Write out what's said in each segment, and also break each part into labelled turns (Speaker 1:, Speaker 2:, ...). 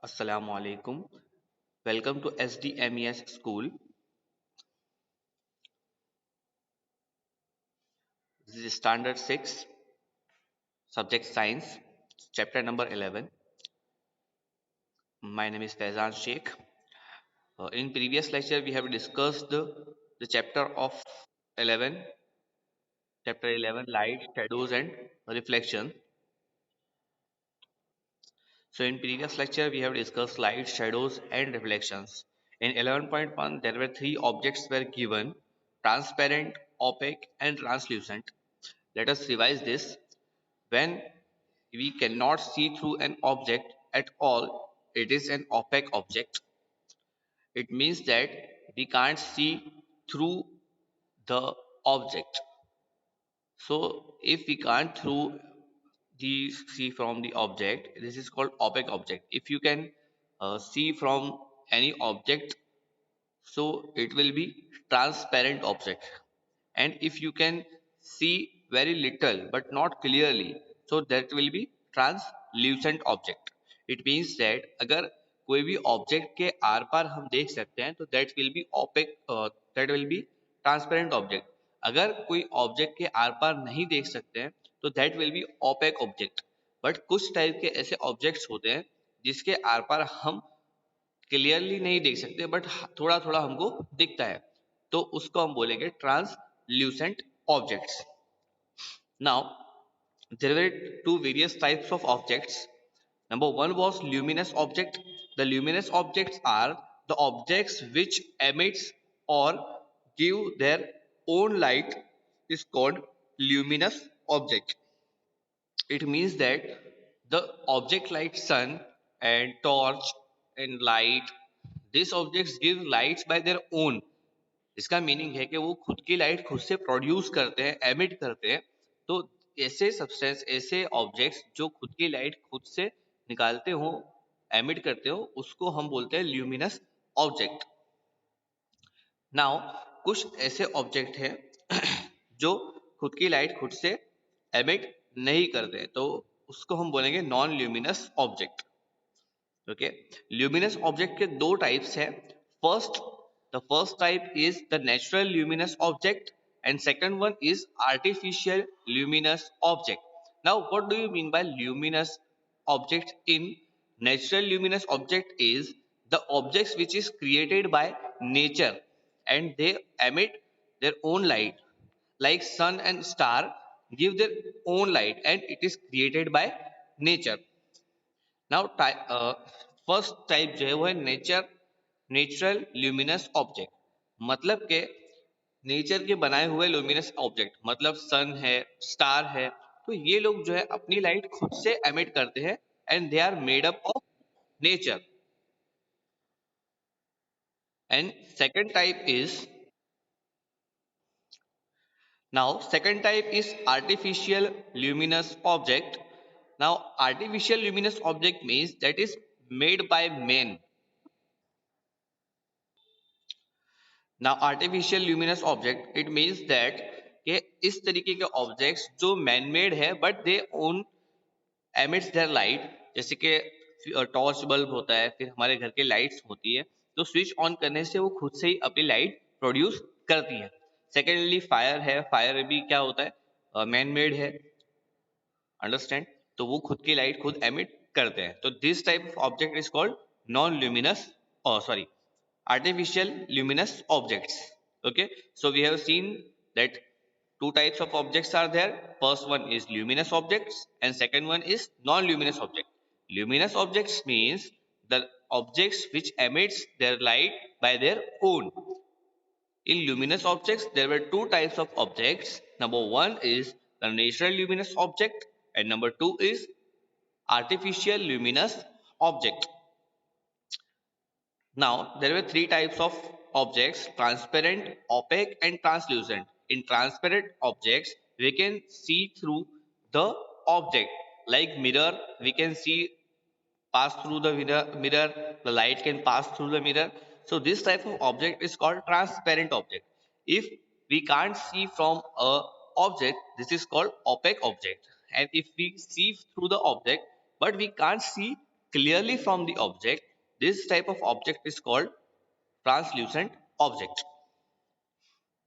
Speaker 1: Assalamu alaikum. Welcome to SDMES School. This is Standard 6, Subject Science, Chapter number 11. My name is Faizan Sheikh. In previous lecture, we have discussed the chapter of 11, Chapter 11, Light, Shadows and Reflection. So in previous lecture, we have discussed light, shadows and reflections. In 11.1, there were three objects were given: transparent, opaque and translucent. Let us revise this. When we cannot see through an object at all, it is an opaque object. It means that we can't see through the object. So if we can't through the see from the object, this is called opaque object. If you can see from any object, so it will be transparent object. And if you can see very little but not clearly, so that will be translucent object. It means that अगर कोई भी object के are पार हम देख सकते हैं तो that will be opaque, that will be transparent object. अगर कोई object के आर पार नहीं देख सकते हैं तो that will be opaque object. But कुछ टाइप के ऐसे objects होते हैं जिसके आर पार हम क्लियरली नहीं देख सकते बट थोड़ा थोड़ा हमको दिखता है, तो उसको हम बोलेंगे translucent objects. Now there were two various types of objects. Number one was luminous object. The luminous objects are the objects which emits or give their own light is called luminous object. It means that the object like sun and torch and light, these objects give lights by their own. इसका meaning है कि वो खुद की light खुद से produce करते हैं, एमिट करते हैं. तो ऐसे सब्सटेंस, ऐसे ऑब्जेक्ट्स जो खुद की लाइट खुद से निकालते हो, एमिट करते हो, उसको हम बोलते हैं ल्यूमिनस ऑब्जेक्ट. नाउ कुछ ऐसे ऑब्जेक्ट हैं जो खुद की लाइट खुद से एमिट नहीं करते, तो उसको हम बोलेंगे non luminous object. Okay, luminous object के दो टाइप्स हैं. First, the first type is the natural luminous object and second one is artificial luminous object. Now what do you mean by luminous object? In natural luminous object is the objects which is created by nature and they emit their own light, like sun and star give their own light and it is created by nature. Now first type जो है वो है natural luminous object. मतलब के nature के बनाए हुए luminous object, मतलब सन है, स्टार है, तो ये लोग जो है अपनी लाइट खुद से एमिट करते हैं and they are made up of nature. And second type is Now, second type is artificial luminous object. Now, artificial luminous object means that is made by man. Now, artificial luminous object, it means that कि इस तरीके के objects जो man made है but they own emits their light. जैसे कि torch bulb होता है, फिर हमारे घर के लाइट्स होती है, तो स्विच ऑन करने से वो खुद से ही अपनी लाइट प्रोड्यूस करती है. सेकेंडली फायर है, फायर भी क्या होता है, मैन मेड है, अंडरस्टैंड, तो वो खुद की लाइट खुद एमिट करते हैं. तो this type of object is called non luminous, sorry, artificial luminous objects. Okay, so we have seen that two types of objects are there. First one is luminous objects and second one is non-luminous object. Luminous objects means the objects which emits their light by their own. In luminous objects, there were two types of objects. Number one is the natural luminous object and number two is artificial luminous object. Now, there were three types of objects: transparent, opaque and translucent. In transparent objects, we can see through the object. Like mirror, we can see pass through the mirror, the light can pass through the mirror. So this type of object is called transparent object. If we can't see from a object, this is called opaque object. And if we see through the object but we can't see clearly from the object. This type of object is called translucent object.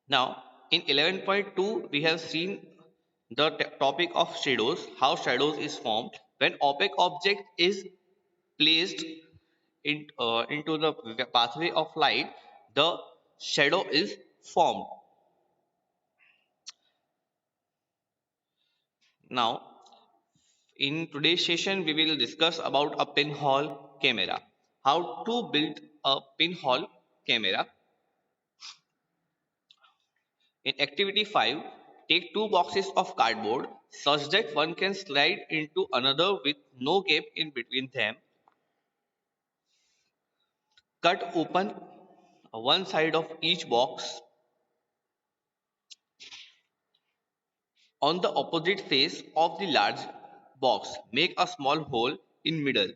Speaker 1: Now, in 11.2, we have seen the topic of shadows, how shadows is formed. When opaque object is placed into the pathway of light, the shadow is formed. Now, in today's session, we will discuss about a pinhole camera. How to build a pinhole camera. In activity 5, take two boxes of cardboard such that one can slide into another with no gap in between them. Cut open one side of each box. On the opposite face of the large box, make a small hole in middle.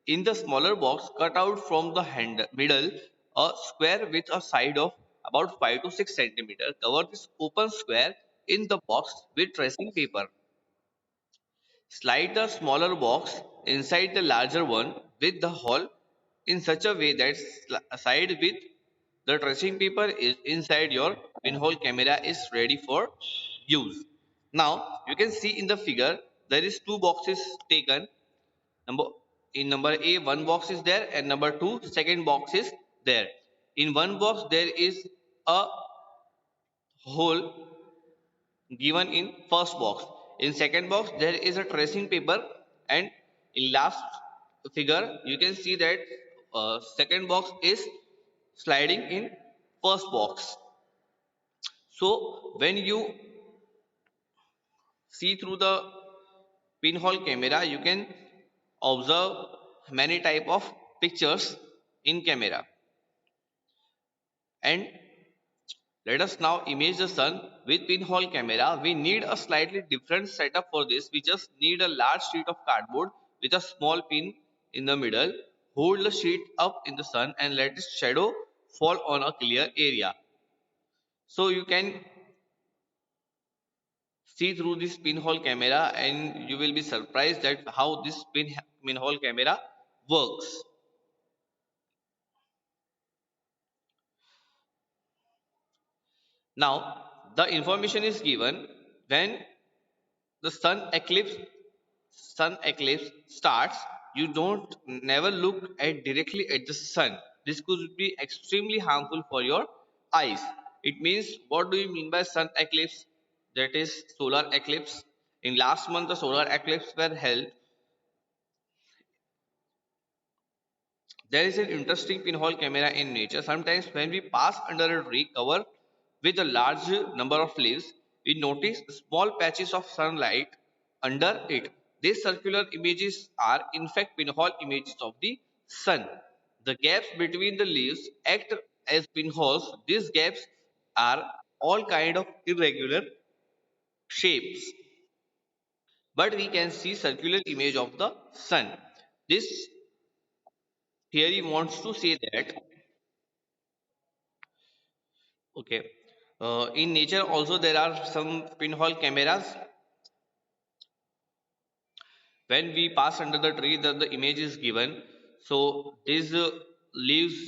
Speaker 1: In the smaller box, cut out from the middle a square with a side of about 5 to 6 centimeter. Cover this open square in the box with tracing paper. Slide the smaller box inside the larger one with the hole in such a way that side with the tracing paper is inside your pinhole camera is ready for use. Now you can see in the figure there is two boxes taken. Number in number A, one box is there, and number two, second box is there. In one box there is a hole given in first box. In second box there is a tracing paper, and in last figure you can see that second box is sliding in first box. So when you see through the pinhole camera, you can observe many type of pictures in camera. And let us now image the sun with pinhole camera. We need a slightly different setup for this. We just need a large sheet of cardboard with a small pin in the middle. Hold the sheet up in the sun and let its shadow fall on a clear area. So you can see through this pinhole camera and you will be surprised that how this pinhole camera works. Now the information is given when the sun eclipse starts. You don't never look at directly at the sun. This could be extremely harmful for your eyes. It means, what do you mean by sun eclipse? That is solar eclipse. In last month the solar eclipse were held. There is an interesting pinhole camera in nature. Sometimes when we pass under a tree cover with a large number of leaves, we notice small patches of sunlight under it. These circular images are in fact pinhole images of the sun. The gaps between the leaves act as pinholes. These gaps are all kind of irregular shapes, but we can see circular image of the sun. This theory wants to say that, okay. In nature also there are some pinhole cameras. When we pass under the tree, the image is given. So this leaves,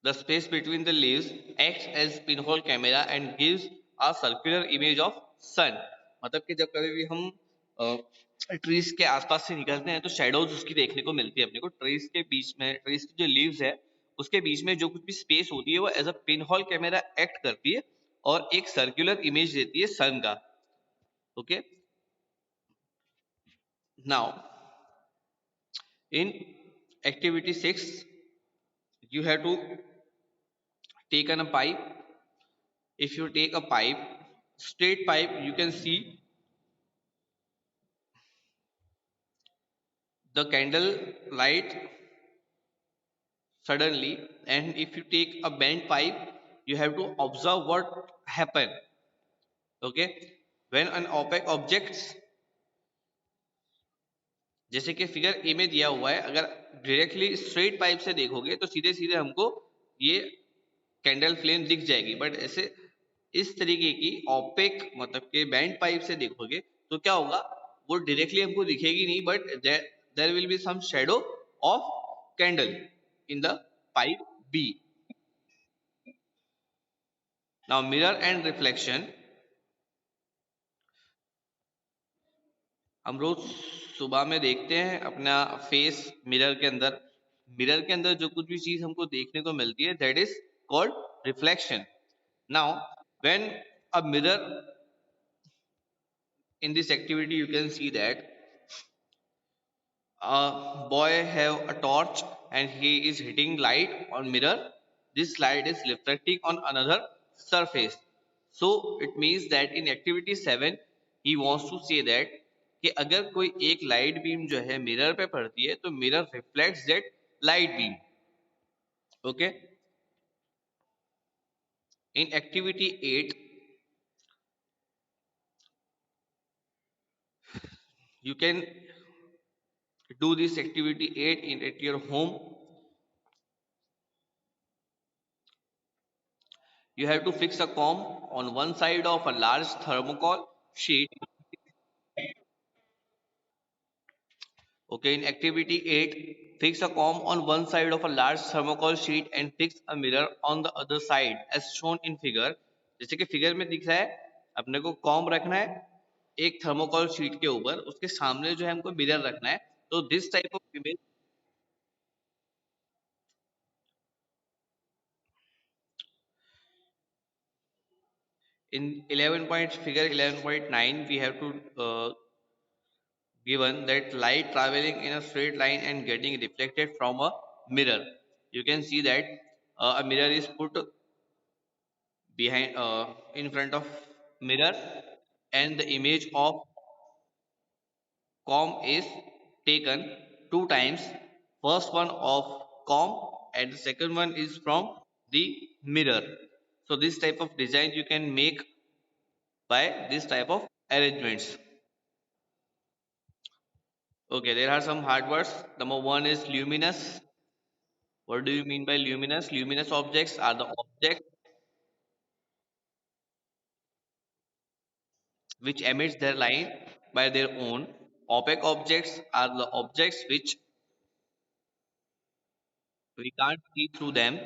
Speaker 1: the space between the leaves acts as pinhole camera and gives a circular image of sun. मतलब कि जब कभी भी हम trees के आसपास से निकलते हैं तो शेडोज उसकी देखने को मिलती है अपने को ट्रीज के बीच में, ट्रीज की जो लीव्स है उसके बीच में जो कुछ भी स्पेस होती है वो as a pin hole camera act करती है और एक सर्कुलर इमेज देती है सन का. Okay. Now in activity 6 you have to take on a pipe. If you take a pipe, straight pipe, you can see the candle light suddenly, and if you take a bent pipe you have to observe what happen. Okay. When an opaque objects, जैसे कि figure A में दिया हुआ है, अगर directly straight pipe से देखोगे तो सीधे सीधे हमको ये कैंडल फ्लेम दिख जाएगी, बट ऐसे इस तरीके की ओपेक मतलब के बैंड पाइप से देखोगे तो क्या होगा, वो डायरेक्टली हमको दिखेगी नहीं, but there will be some shadow of candle in the pipe B. Now mirror and reflection. हम रोज सुबह में देखते हैं अपना फेस मिरर के अंदर. मिरर के अंदर जो कुछ भी चीज हमको देखने को मिलती है, that is called reflection. Now when a mirror, in this activity you can see that a boy have a torch and he is hitting light on mirror. This light is reflecting on another surface. So it means that in activity 7 he wants to say that कि अगर कोई एक light beam जो है mirror पे पड़ती है तो mirror reflects that light beam. Okay. In activity 8 you can do this activity 8 in at your home. You have to fix a comb on one side of a large thermocol sheet. Okay, in activity 8, fix a comb on one side of a large thermocol sheet and fix a mirror on the other side as shown in figure. जैसे कि figure में दिख रहा है, अपने को com रखना है एक थर्मोकॉल शीट के ऊपर, उसके सामने जो है हमको मिरर रखना है. तो this type of image in 11 point figure 11.9 we have to given that light traveling in a straight line and getting reflected from a mirror. You can see that a mirror is put behind in front of mirror, and the image of comb is taken two times. First one of comb and the second one is from the mirror. So this type of design you can make by this type of arrangements. Okay, there are some hard words. Number one is luminous. What do you mean by luminous? Luminous objects are the objects which emits their light by their own. Opaque objects are the objects which we can't see through them.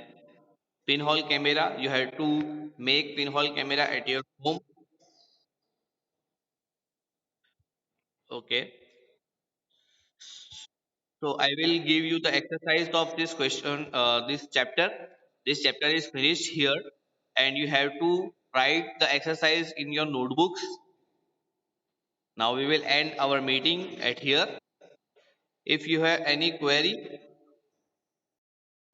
Speaker 1: Pinhole camera, you have to make pinhole camera at your home. Okay. So I will give you the exercise of this question, this chapter. This chapter is finished here, and you have to write the exercise in your notebooks. Now we will end our meeting at here. If you have any query,